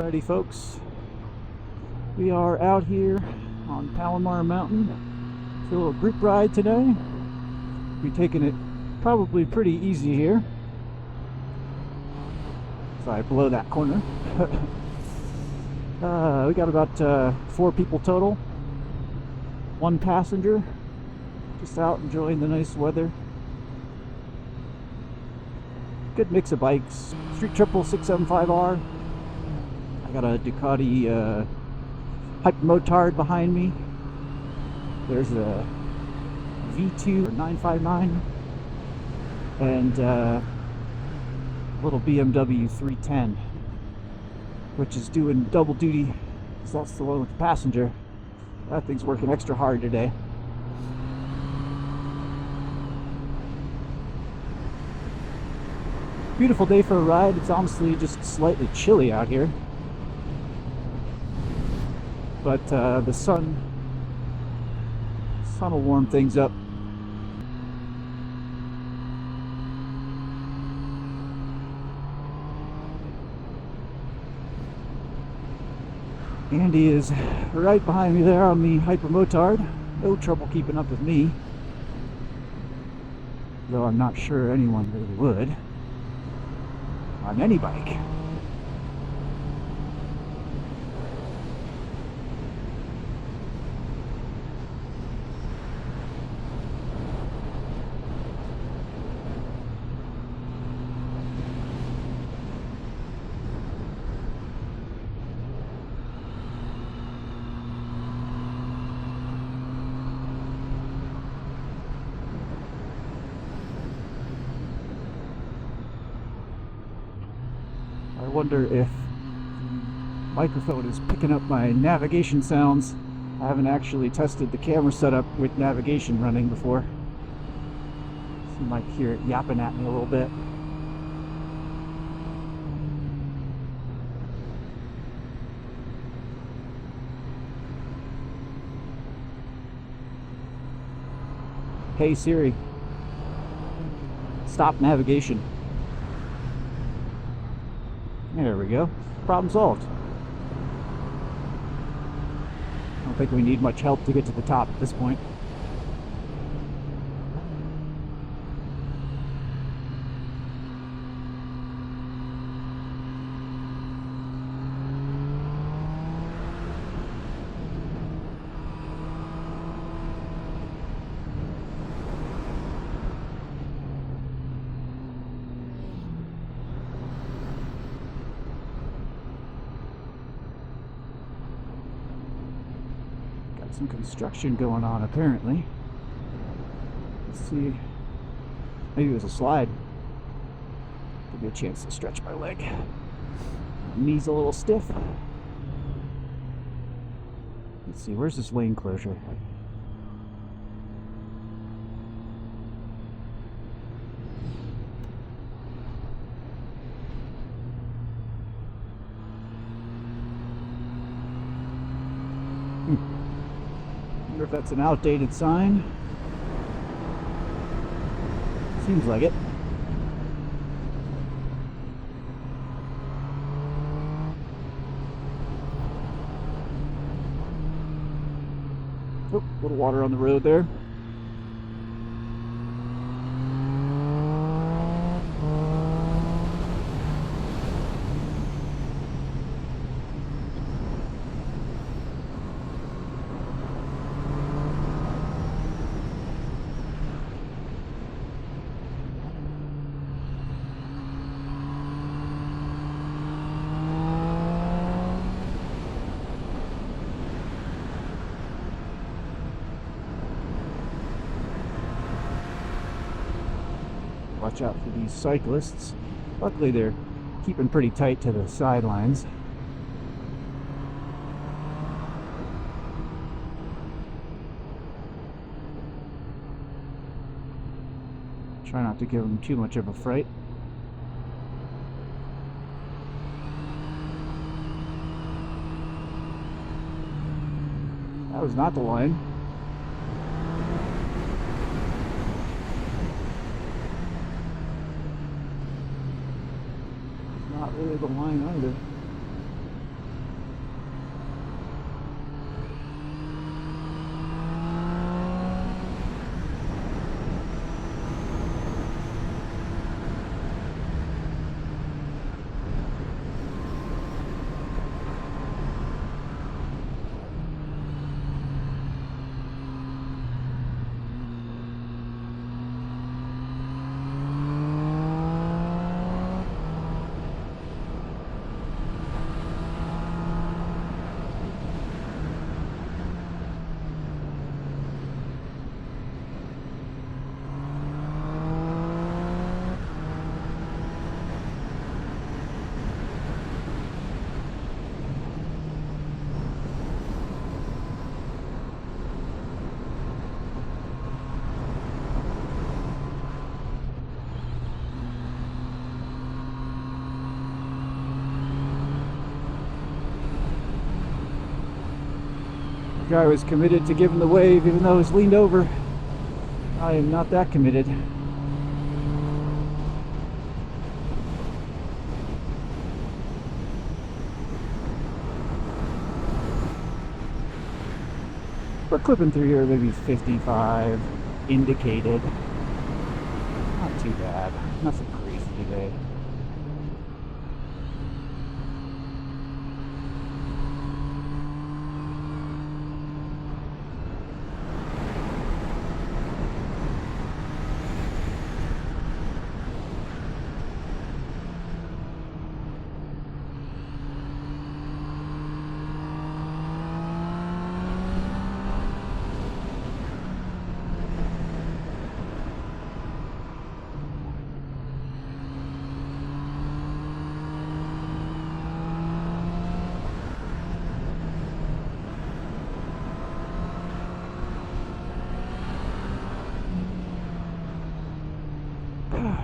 Alrighty folks, we are out here on Palomar Mountain for a little group ride today. We'll be taking it probably pretty easy here if I blow that corner. We got about 4 people total, 1 passenger, just out enjoying the nice weather. Good mix of bikes. Street Triple 675R. I got a Ducati Motard behind me. There's a V2 959 and a little BMW 310, which is doing double duty because that's the one with the passenger. That thing's working extra hard today. Beautiful day for a ride. It's honestly just slightly chilly out here, but the sun will warm things up. Andy is right behind me there on the Motard. No trouble keeping up with me, though I'm not sure anyone really would on any bike. I wonder if the microphone is picking up my navigation sounds. I haven't actually tested the camera setup with navigation running before, so you might hear it yapping at me a little bit. Hey Siri, stop navigation. There we go. Problem solved. I don't think we need much help to get to the top at this point. Some construction going on apparently. Let's see. Maybe it was a slide. Give me a chance to stretch my leg. My knee's a little stiff. Let's see, where's this lane closure? Wonder if that's an outdated sign. Seems like it. Oh, a little water on the road there. Watch out for these cyclists. Luckily they're keeping pretty tight to the sidelines. Try not to give them too much of a fright. That was not the line. Not really the line either. I was committed to giving the wave even though I was leaned over. I am not that committed. We're clipping through here, maybe 55 indicated. Not too bad. Nothing crazy today.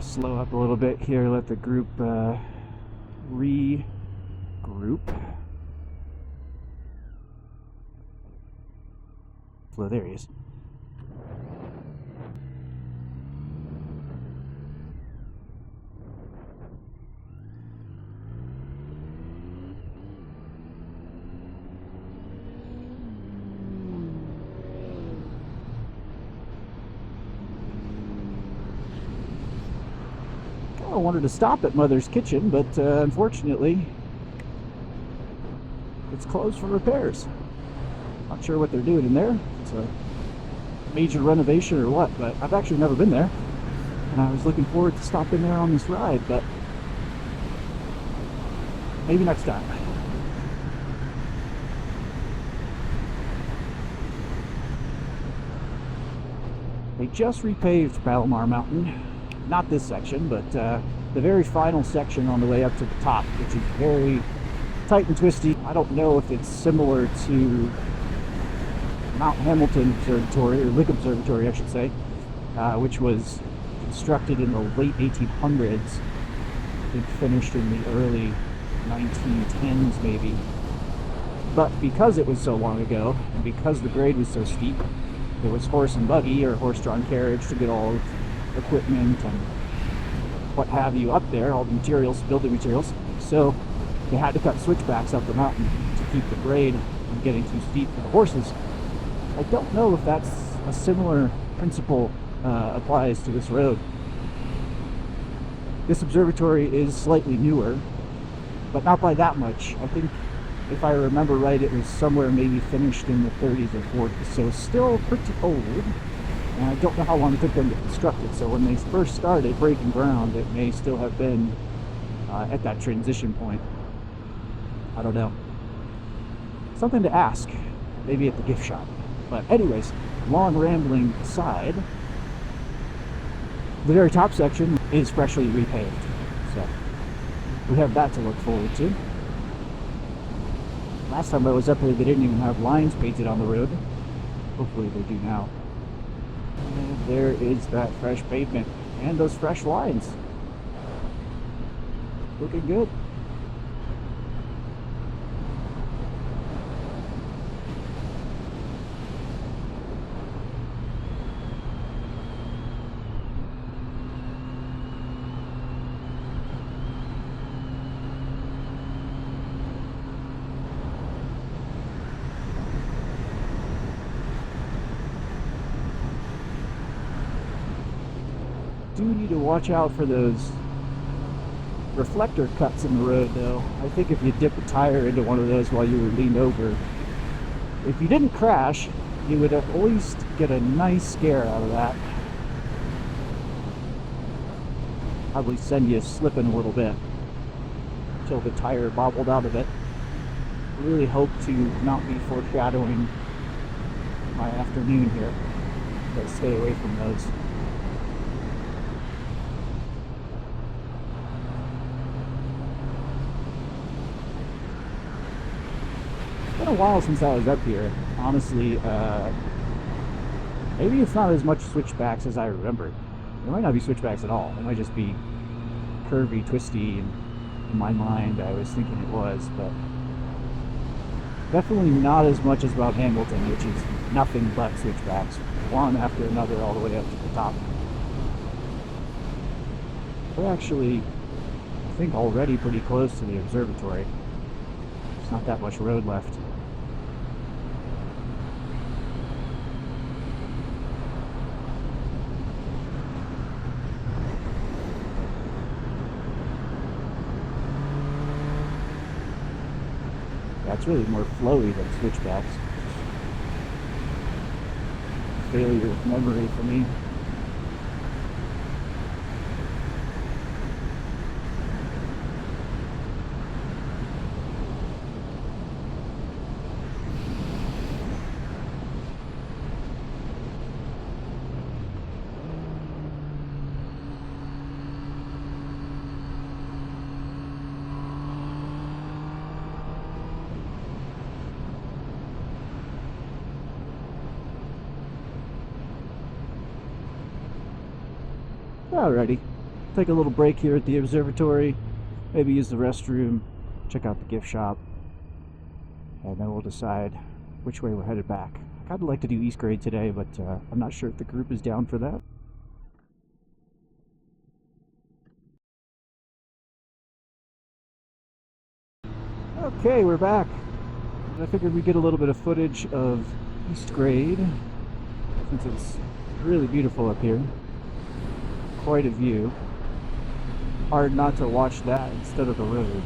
Slow up a little bit here, let the group regroup. Well, there he is. I wanted to stop at Mother's Kitchen, but unfortunately it's closed for repairs. Not sure what they're doing in there. It's a major renovation or what, but I've actually never been there, and I was looking forward to stopping there on this ride, but maybe next time. They just repaved Palomar Mountain. Not this section, but the very final section on the way up to the top, which is very tight and twisty. I don't know if it's similar to Mount Hamilton Observatory, or Lick Observatory I should say, which was constructed in the late 1800s. I think finished in the early 1910s maybe. But because it was so long ago, and because the grade was so steep, there was horse and buggy or horse-drawn carriage to get all of equipment and what have you up there, all the materials, building materials. So they had to cut switchbacks up the mountain to keep the grade from getting too steep for the horses. I don't know if that's a similar principle applies to this road. This observatory is slightly newer, but not by that much. I think, if I remember right, it was somewhere maybe finished in the 30s or 40s, so still pretty old. And I don't know how long it took them to construct it, so when they first started breaking ground, it may still have been at that transition point. I don't know. Something to ask, maybe at the gift shop. But anyways, long rambling aside, the very top section is freshly repaved, so we have that to look forward to. Last time I was up here, they didn't even have lines painted on the road. Hopefully they do now. And there is that fresh pavement and those fresh lines. Looking good. Do need to watch out for those reflector cuts in the road though. I think if you dip a tire into one of those while you were leaned over, if you didn't crash, you would at least get a nice scare out of that. Probably send you slipping a little bit until the tire bobbled out of it. Really hope to not be foreshadowing my afternoon here, but stay away from those. It's been a while since I was up here, honestly. Maybe it's not as much switchbacks as I remember. There might not be switchbacks at all. It might just be curvy, twisty, and in my mind I was thinking it was, but Definitely not as much as about Hamilton, which is nothing but switchbacks, one after another all the way up to the top. We're actually, I think, already pretty close to the observatory. There's not that much road left. Yeah, it's really more flowy than switchbacks. Failure of memory for me. Alrighty, take a little break here at the observatory, maybe use the restroom, check out the gift shop, and then we'll decide which way we're headed back. I'd kind of like to do East Grade today, but I'm not sure if the group is down for that. Okay, we're back. I figured we'd get a little bit of footage of East Grade, since it's really beautiful up here. Quite a view. Hard not to watch that instead of the road.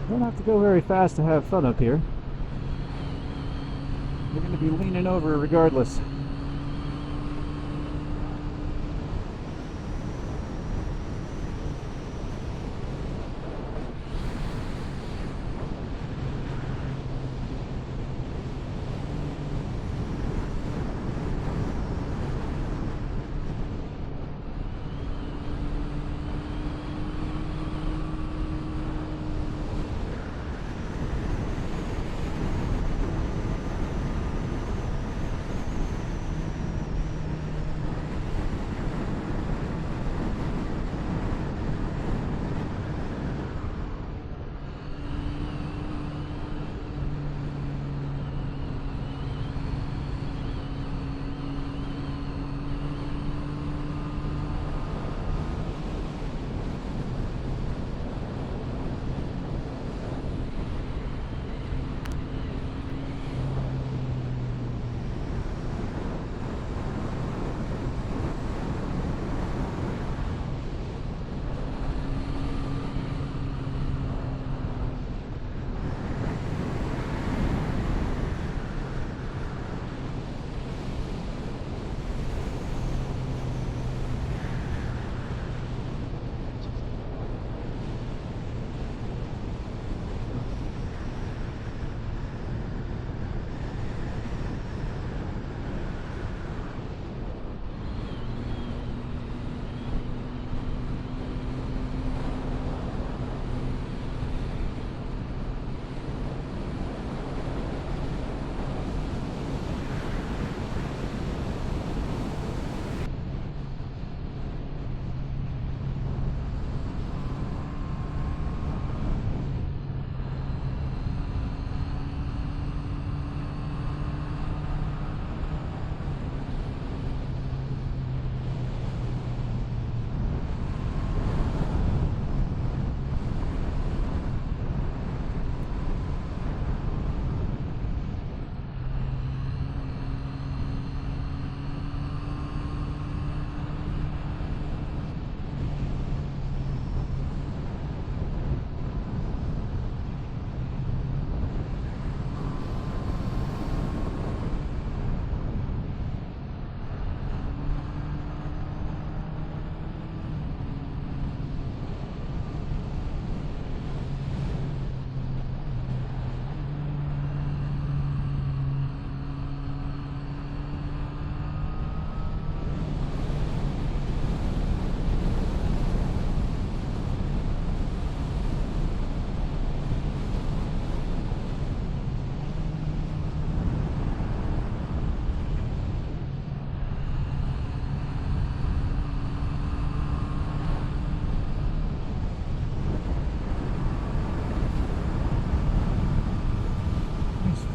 Don't have to go very fast to have fun up here. You're going to be leaning over regardless.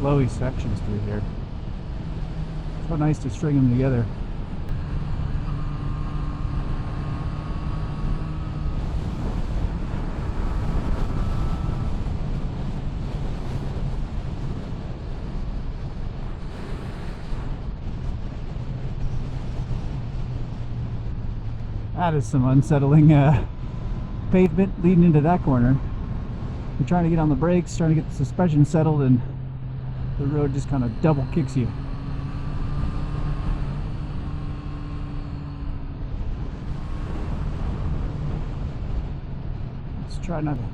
flowy sections through here. So nice to string them together. That is some unsettling pavement leading into that corner. You're trying to get on the brakes, trying to get the suspension settled, and the road just kind of double kicks you. Let's try not to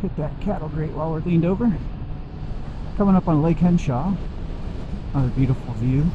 hit that cattle grate while we're leaned over. Coming up on Lake Henshaw. Another beautiful view.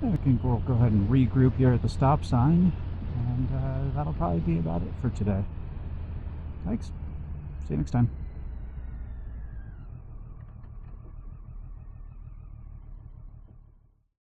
I think we'll go ahead and regroup here at the stop sign, and that'll probably be about it for today. Thanks. See you next time.